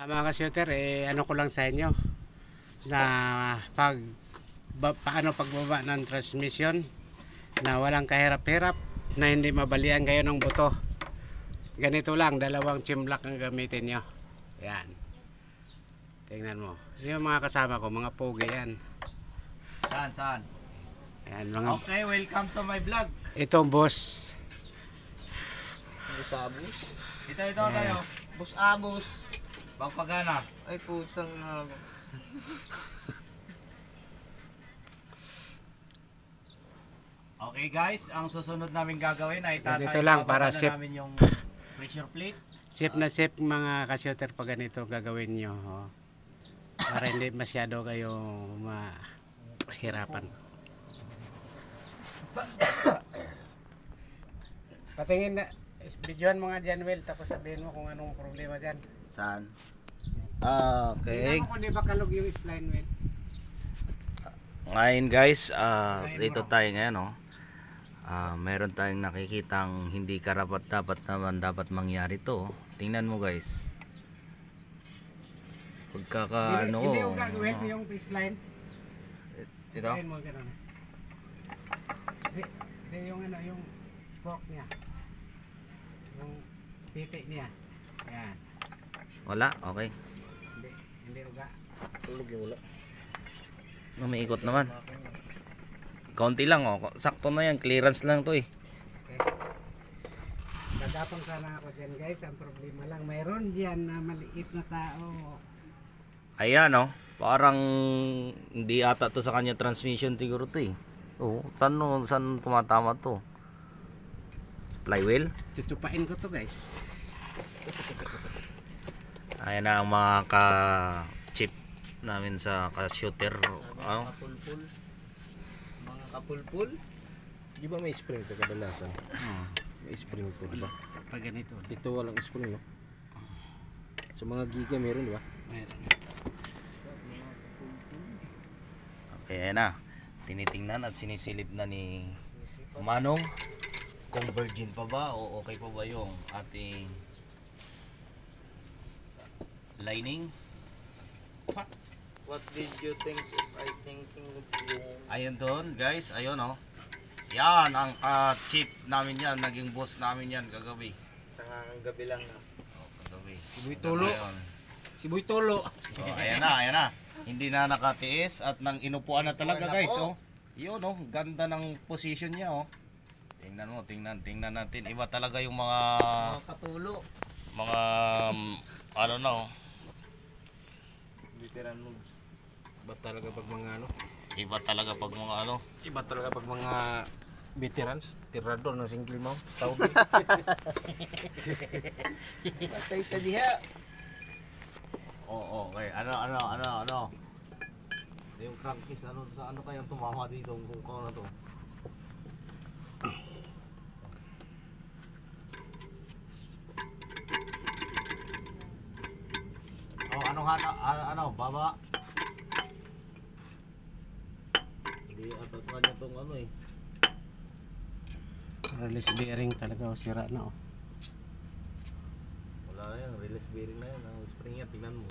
Mga ka-shooter, ano ko lang sa inyo na paano pagbaba ng transmission na walang kahirap-hirap, na hindi mabalian kayo ng buto. Ganito lang, dalawang chimlock ang gamitin nyo. Yan, tingnan mo. Yung mga kasama ko, mga pogi yan. Saan? Yan, mga... Okay, welcome to my vlog. Ito boss. Boss Abus? Ito tayo. Boss Abus? Pagpagana. Ay putang Okay guys, ang susunod namin gagawin ay Ganito lang para safe. namin yung pressure plate. Safe na safe mga ka-shooter pag ganito gagawin nyo. Oh. Para hindi masyado kayo mahirapan. Patingin na, videohan mo nga dyan, Will, tapos sabihin mo kung anong problema dyan. Saan? Tingnan Okay. mo kung di ba kalog yung spline, Will. Ngayon guys, dito tayo ngayon, no? Meron tayong nakikitang hindi karapat dapat mangyari to. Tingnan mo guys. Pagkaka Hindi yung gagawin yung spline. Ito? Gawin mo ganun. Hindi yung ano, yung fork niya. Yung titik niya. Ayan. Wala? Okay. Hindi uga. Tulog yung wala. May ikot naman. Kaunti lang, oh. Sakto na yan. Clearance lang to eh. Okay. Dadapang sana ako dyan guys. Ang problema lang, mayroon dyan na maliit na tao. Ayan, oh. Parang hindi ata to sa kanya transmission siguro to eh. Oh, saan tumatama to? Flywheel? Chuchupain ko to guys. Ayan na ang mga ka-chip namin sa ka-shooter. Ano? Kapulpul. Mga kapulpul. Di ba may spring to kadalasan? May spring to, di ba? Pag ganito. Ito walang spring, no? Sa mga giga meron, di ba? Meron. Okay, ayan na. Tinitingnan at sinisilip na ni Manong kung virgin pa ba o okay pa ba yung ating lining. What did you think if I thinking of yung... Ayun doon guys, ayun oh. Yan ang ka-chip namin yan, naging boss namin yan kagabi. Sa gabi lang na. Kagabi. Si Boy Tolo. Si Boy Tolo. Oh, ayan na. Hindi na nakatiis at nang inupuan na talaga guys, oh. Yun oh, ganda ng position niya oh. Tingnan mo, tingnan natin. Iba talaga yung mga Katulo. ano na oh. Veteran moves. Iba talaga pag mga ano? Iba talaga pag mga ano. Iba talaga pag mga veterans. Tirador ng single mount. Saudi. Patay ta diha. Oo, okay. Ano? Yung crankcase ano kayang tumama dito kung ano to. Baba. Hindi atas kanya tong ano eh. Release bearing talaga, sira na oh. Wala na yan, release bearing na yan. Ang spring yan, tingnan mo.